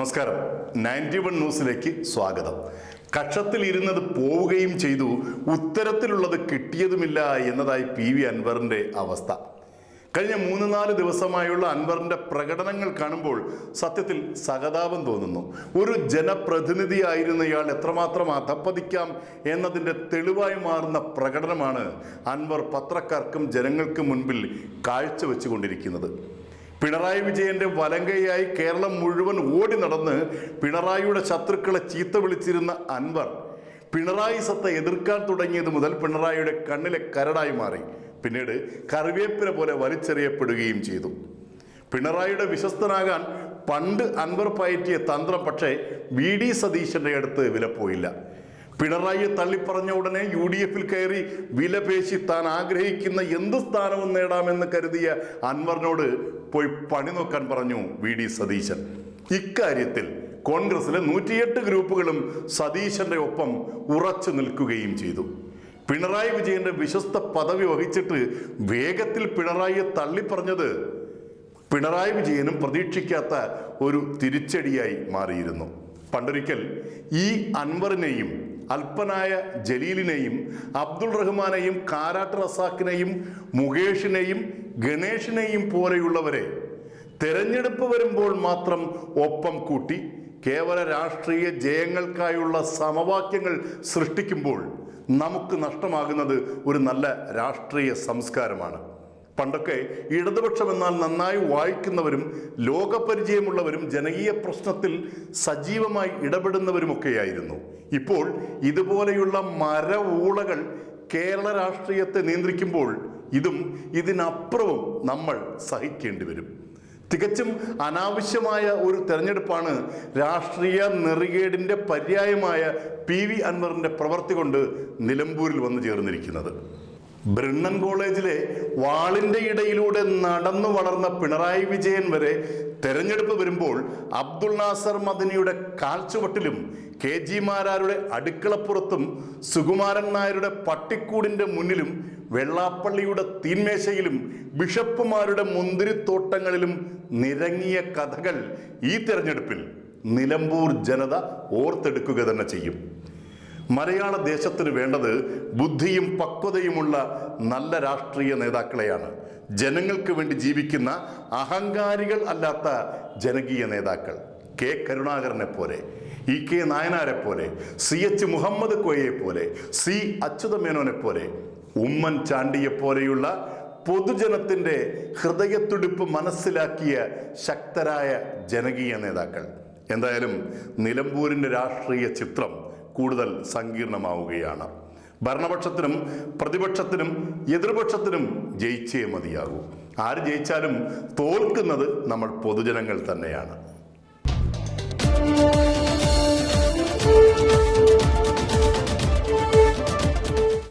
നമസ്കാരം. 91 ന്യൂസിലേക്ക് സ്വാഗതം. കക്ഷത്തിൽ ഇരുന്നത് പോവുകയും ചെയ്തു, ഉത്തരത്തിലുള്ളത് കിട്ടിയതുമില്ല എന്നതായി PV അൻവറിന്റെ അവസ്ഥ. കഴിഞ്ഞ 3-4 ദിവസമായുള്ള അൻവറിന്റെ പ്രകടനങ്ങൾ കാണുമ്പോൾ സത്യത്തിൽ സഹതാപം തോന്നുന്നു. ഒരു ജനപ്രതിനിധിയായിരുന്ന ഇയാൾ എത്രമാത്രം അധപ്പതിക്കാം എന്നതിൻ്റെ തെളിവായി മാറുന്ന പ്രകടനമാണ് അൻവർ പത്രക്കാർക്കും ജനങ്ങൾക്കും മുൻപിൽ കാഴ്ചവെച്ചുകൊണ്ടിരിക്കുന്നത്. പിണറായി വിജയന്റെ വലങ്കയായി കേരളം മുഴുവൻ ഓടി നടന്ന് പിണറായിയുടെ ശത്രുക്കളെ ചീത്ത വിളിച്ചിരുന്ന അൻവർ പിണറായി സത്ത എതിർക്കാൻ തുടങ്ങിയത് മുതൽ പിണറായിയുടെ കണ്ണിലെ കരടായി മാറി. പിന്നീട് കറിവേപ്പില പോലെ വലിച്ചെറിയപ്പെടുകയും ചെയ്തു. പിണറായിയുടെ വിശ്വസ്തനാകാൻ പണ്ട് അൻവർ പയറ്റിയ തന്ത്രം പക്ഷേ VD സതീശന്റെ അടുത്ത് വിലപ്പോയില്ല. പിണറായിയെ തള്ളിപ്പറഞ്ഞ ഉടനെ UDF-ൽ കയറി വിലപേശി താൻ ആഗ്രഹിക്കുന്ന എന്ത് സ്ഥാനവും നേടാമെന്ന് കരുതിയ അൻവറിനോട് പോയി പണി നോക്കാൻ പറഞ്ഞു VD സതീശൻ. ഇക്കാര്യത്തിൽ കോൺഗ്രസിലെ 108 ഗ്രൂപ്പുകളും സതീശന്റെ ഒപ്പം ഉറച്ചു നിൽക്കുകയും ചെയ്തു. പിണറായി വിജയന്റെ വിശ്വസ്ത പദവി വഹിച്ചിട്ട് വേഗത്തിൽ പിണറായിയെ തള്ളിപ്പറഞ്ഞത് പിണറായി വിജയനും പ്രതീക്ഷിക്കാത്ത ഒരു തിരിച്ചടിയായി മാറിയിരുന്നു. പണ്ടൊരിക്കൽ ഈ അൻവറിനെയും അൽപ്പനായ ജലീലിനെയും അബ്ദുൾ റഹ്മാനെയും കാരാട്ട് റസാഖിനെയും മുകേഷിനെയും ഗണേഷിനെയും പോലെയുള്ളവരെ തെരഞ്ഞെടുപ്പ് വരുമ്പോൾ മാത്രം ഒപ്പം കൂട്ടി കേവല രാഷ്ട്രീയ ജയങ്ങൾക്കായുള്ള സമവാക്യങ്ങൾ സൃഷ്ടിക്കുമ്പോൾ നമുക്ക് നഷ്ടമാകുന്നത് ഒരു നല്ല രാഷ്ട്രീയ സംസ്കാരമാണ്. പണ്ടൊക്കെ ഇടതുപക്ഷം എന്നാൽ നന്നായി വായിക്കുന്നവരും ലോകപരിചയമുള്ളവരും ജനകീയ പ്രശ്നത്തിൽ സജീവമായി ഇടപെടുന്നവരുമൊക്കെയായിരുന്നു. ഇപ്പോൾ ഇതുപോലെയുള്ള മരവൂളകൾ കേരള രാഷ്ട്രീയത്തെ നിയന്ത്രിക്കുമ്പോൾ ഇതിനപ്പുറവും നമ്മൾ സഹിക്കേണ്ടി വരും. തികച്ചും അനാവശ്യമായ ഒരു തെരഞ്ഞെടുപ്പാണ് രാഷ്ട്രീയ നെറികേടിൻ്റെ പര്യായമായ PV അൻവറിൻ്റെ പ്രവൃത്തി കൊണ്ട് നിലമ്പൂരിൽ വന്നു ചേർന്നിരിക്കുന്നത്. ബ്രണ്ണൻ കോളേജിലെ വാളിൻ്റെ ഇടയിലൂടെ നടന്നു വളർന്ന പിണറായി വിജയൻ വരെ തെരഞ്ഞെടുപ്പ് വരുമ്പോൾ അബ്ദുൾ നാസർ മദനിയുടെ കാൽച്ചുവട്ടിലും KG മാരാരുടെ അടുക്കളപ്പുറത്തും സുകുമാരൻ നായരുടെ പട്ടിക്കൂടിൻ്റെ മുന്നിലും വെള്ളാപ്പള്ളിയുടെ തീന്മേശയിലും ബിഷപ്പുമാരുടെ മുന്തിരിത്തോട്ടങ്ങളിലും നിരങ്ങിയ കഥകൾ ഈ തെരഞ്ഞെടുപ്പിൽ നിലമ്പൂർ ജനത ഓർത്തെടുക്കുക തന്നെ ചെയ്യും. മലയാള ദേശത്തിന് വേണ്ടത് ബുദ്ധിയും പക്വതയുമുള്ള നല്ല രാഷ്ട്രീയ നേതാക്കളെയാണ്. ജനങ്ങൾക്ക് വേണ്ടി ജീവിക്കുന്ന അഹങ്കാരികൾ അല്ലാത്ത ജനകീയ നേതാക്കൾ. K കരുണാകരനെ പോലെ, EK നായനാരെ പോലെ, CH മുഹമ്മദ് കോയയെ പോലെ, C അച്യുതമേനോനെ പോലെ, ഉമ്മൻ ചാണ്ടിയെ പോലെയുള്ള പൊതുജനത്തിൻ്റെ ഹൃദയത്തുടിപ്പ് മനസ്സിലാക്കിയ ശക്തരായ ജനകീയ നേതാക്കൾ. എന്തായാലും നിലമ്പൂരിൻ്റെ രാഷ്ട്രീയ ചിത്രം കൂടുതൽ സങ്കീർണമാവുകയാണ്. ഭരണപക്ഷത്തിനും പ്രതിപക്ഷത്തിനും എതിർപക്ഷത്തിനും ജയിച്ചേ മതിയാകൂ. ആര് ജയിച്ചാലും തോൽക്കുന്നത് നമ്മൾ പൊതുജനങ്ങൾ തന്നെയാണ്.